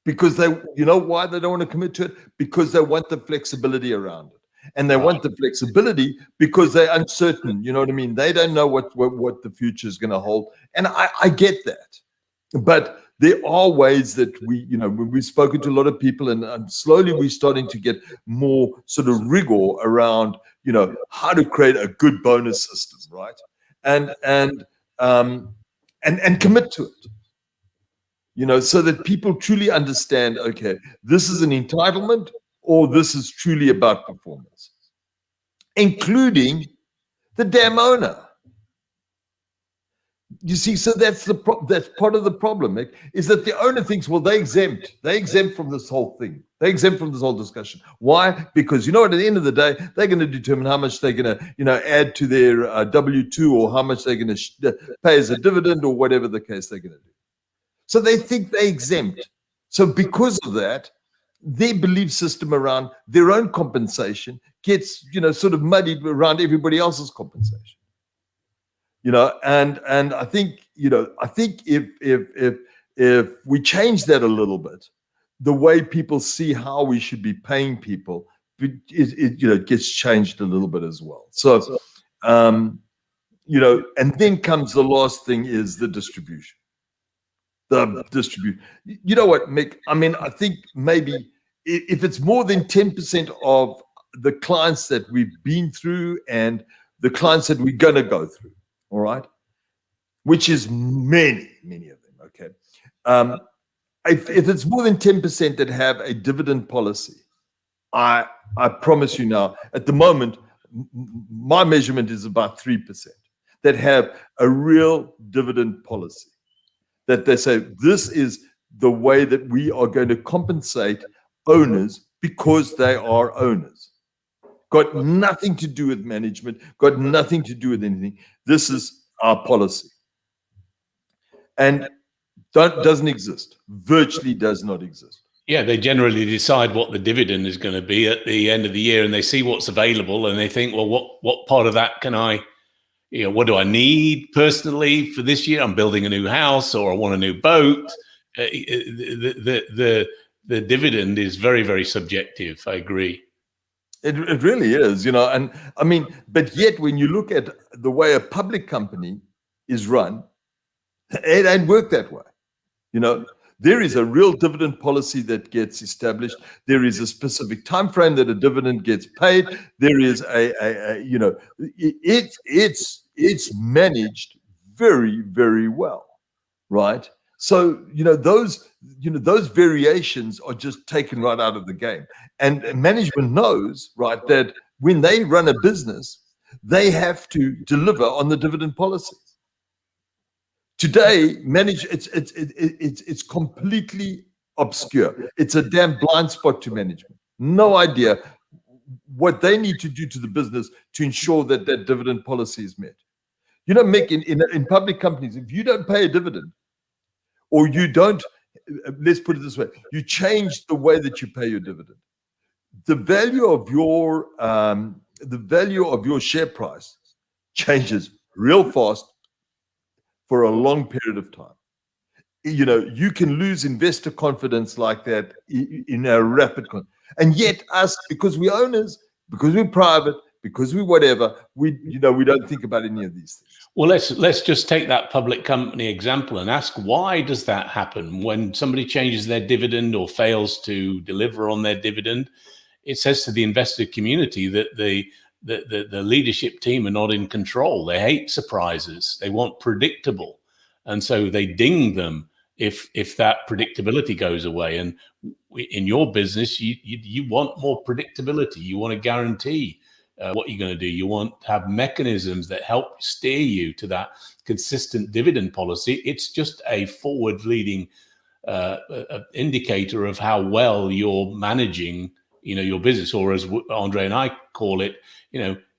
Because why they don't want to commit to it? Because they want the flexibility around it. And they want the flexibility because they're uncertain. You know what I mean? They don't know what the future is going to hold. And I get that. But there are ways that we've spoken to a lot of people, and slowly we're starting to get more sort of rigor around, how to create a good bonus system, right? And commit to it, so that people truly understand, okay, this is an entitlement or this is truly about performance, including the damn owner. You see, so that's part of the problem, is that the owner thinks, well, they're exempt from this whole thing. They're exempt from this whole discussion. Why? Because at the end of the day, they're going to determine how much they're going to, add to their W-2 or how much they're going to pay as a dividend or whatever the case they're going to do. So they think they're exempt. So because of that, their belief system around their own compensation gets, sort of muddied around everybody else's compensation. And I think, if we change that a little bit, the way people see how we should be paying people, it gets changed a little bit as well. So, and then comes the last thing is the distribution. You know what, Mick? I mean, I think maybe if it's more than 10% of the clients that we've been through and the clients that we're going to go through, all right, which is many of them, okay. If it's more than 10% that have a dividend policy, I promise you now, at the moment, my measurement is about 3% that have a real dividend policy, that they say, this is the way that we are going to compensate owners because they are owners. Got nothing to do with management, got nothing to do with anything. This is our policy. And doesn't exist, virtually does not exist. Yeah, they generally decide what the dividend is going to be at the end of the year, and they see what's available, and they think, well, what part of that can I, what do I need personally for this year? I'm building a new house, or I want a new boat. The the dividend is very, very subjective. I agree. It really is, you know, and I mean, but yet when you look at the way a public company is run, it ain't work that way. You know, there is a real dividend policy that gets established. There is a specific time frame that a dividend gets paid. There is a you know, it's managed very, very well, right? So, you know, those variations are just taken right out of the game. And management knows, right, that when they run a business, they have to deliver on the dividend policy. Today, it's completely obscure. It's a damn blind spot to management. No idea what they need to do to the business to ensure that that dividend policy is met. You know, Mick, in public companies, if you don't pay a dividend, or you don't, let's put it this way, you change the way that you pay your dividend, the value of your share price changes real fast for a long period of time. You know, you can lose investor confidence like that in a rapid and yet us, because we're owners, because we're private, because we whatever, we don't think about any of these things. Well, let's just take that public company example and ask, why does that happen when somebody changes their dividend or fails to deliver on their dividend? It says to the investor community that the leadership team are not in control. They hate surprises. They want predictable, and so they ding them if that predictability goes away. And in your business, you want more predictability. You want to guarantee what you're going to do. You want to have mechanisms that help steer you to that consistent dividend policy. It's just a forward-leading indicator of how well you're managing, your business, or as Andre and I call it,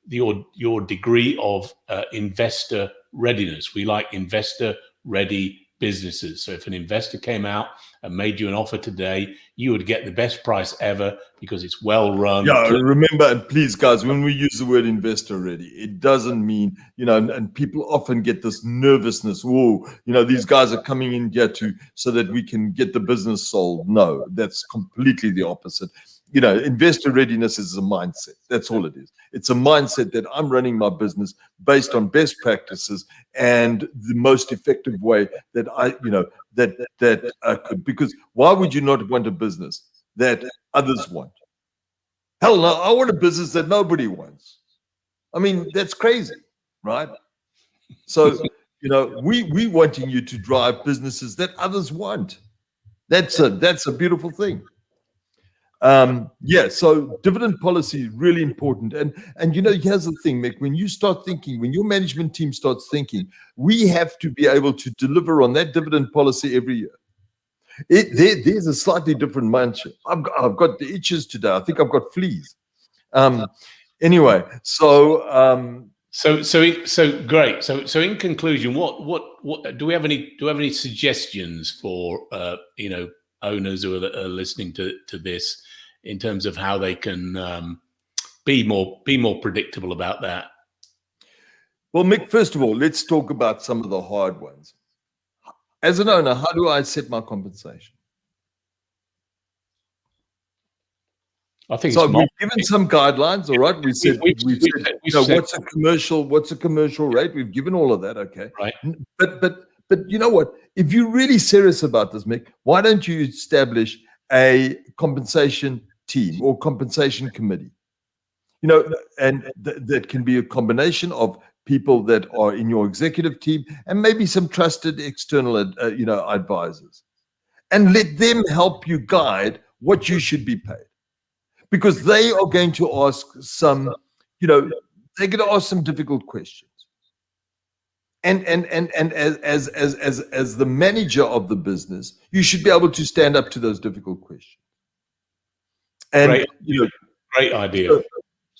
your degree of investor readiness. We like investor-ready businesses. So if an investor came out and made you an offer today, you would get the best price ever because it's well run. Yeah, remember, and please, guys, when we use the word investor ready, it doesn't mean, and people often get this nervousness. Oh, these guys are coming in here so that we can get the business sold. No, that's completely the opposite. Investor readiness is a mindset. That's all it is. It's a mindset that I'm running my business based on best practices and the most effective way that I could. Because why would you not want a business that others want? Hell no, I want a business that nobody wants. I mean, that's crazy, right? So, we wanting you to drive businesses that others want. That's a beautiful thing. So dividend policy is really important. And here's the thing, Mick, when you start thinking, when your management team starts thinking, we have to be able to deliver on that dividend policy every year. There's a slightly different mindset. I've got the itches today. I think I've got fleas. Anyway, so great. So in conclusion, what do we have any suggestions for owners who are listening to this in terms of how they can be more predictable about that? Well, Mick, first of all, let's talk about some of the hard ones. As an owner, how do I set my compensation? I think so. We've given some guidelines, all right. We said, what's a commercial rate? We've given all of that, okay. Right. But you know what? If you're really serious about this, Mick, why don't you establish a compensation team or compensation committee? And that can be a combination of people that are in your executive team and maybe some trusted external, advisors, and let them help you guide what you should be paid, because they are going to ask some, they're going to ask some difficult questions. And as the manager of the business, you should be able to stand up to those difficult questions. And great idea.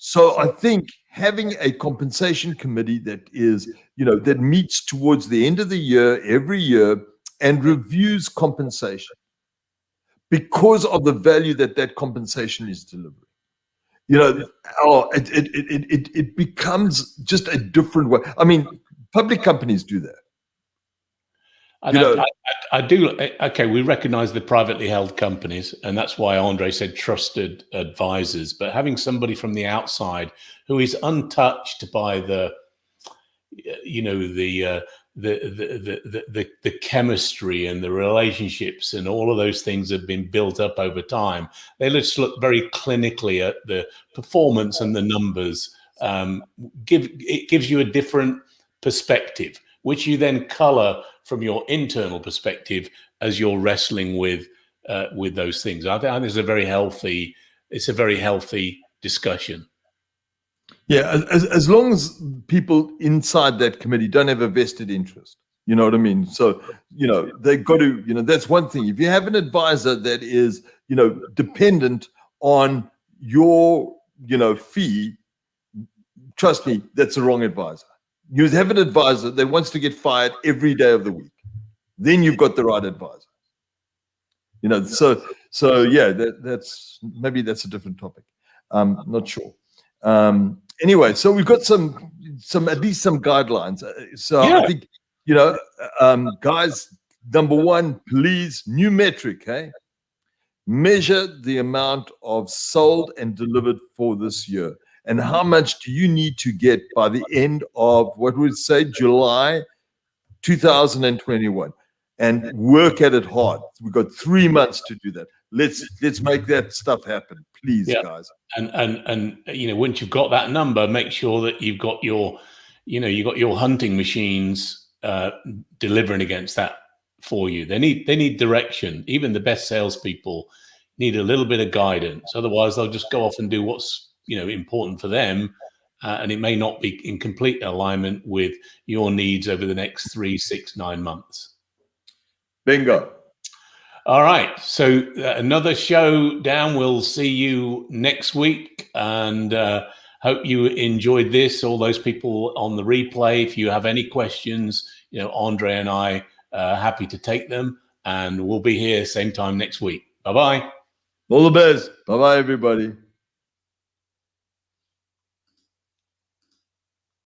So I think having a compensation committee that is, that meets towards the end of the year, every year, and reviews compensation because of the value that compensation is delivering. It becomes just a different way. I mean, public companies do that. And I do. Okay, we recognize the privately held companies, and that's why Andre said trusted advisors. But having somebody from the outside who is untouched by the, you know, the chemistry and the relationships and all of those things have been built up over time. They just look very clinically at the performance and the numbers. It gives you a different perspective, which you then color from your internal perspective as you're wrestling with those things. I think it's a very healthy discussion. Yeah, as long as people inside that committee don't have a vested interest, you know what I mean? So, you know, they've got to, you know, that's one thing. If you have an advisor that is, you know, dependent on your, you know, fee, trust me, that's the wrong advisor. You have an advisor that wants to get fired every day of the week. Then you've got the right advisor. You know, so yeah, that's maybe that's a different topic. Not sure. Anyway, so we've got some at least some guidelines. So yeah. I think, you know, guys, number one, please, new metric, hey? Measure the amount of sold and delivered for this year. And how much do you need to get by the end of, what would say, July 2021? And work at it hard. We've got 3 months to do that. Let's make that stuff happen, please, guys. And you know, once you've got that number, make sure that you've got your, you know, you've got your hunting machines delivering against that for you. They need direction. Even the best salespeople need a little bit of guidance. Otherwise, they'll just go off and do what's, you know, important for them, and it may not be in complete alignment with your needs over the next 3, 6, 9 months. Bingo. All right. So another show down. We'll see you next week, and hope you enjoyed this. All those people on the replay, if you have any questions, you know, Andre and I are happy to take them, and we'll be here same time next week. Bye-bye. All the best. Bye-bye, everybody.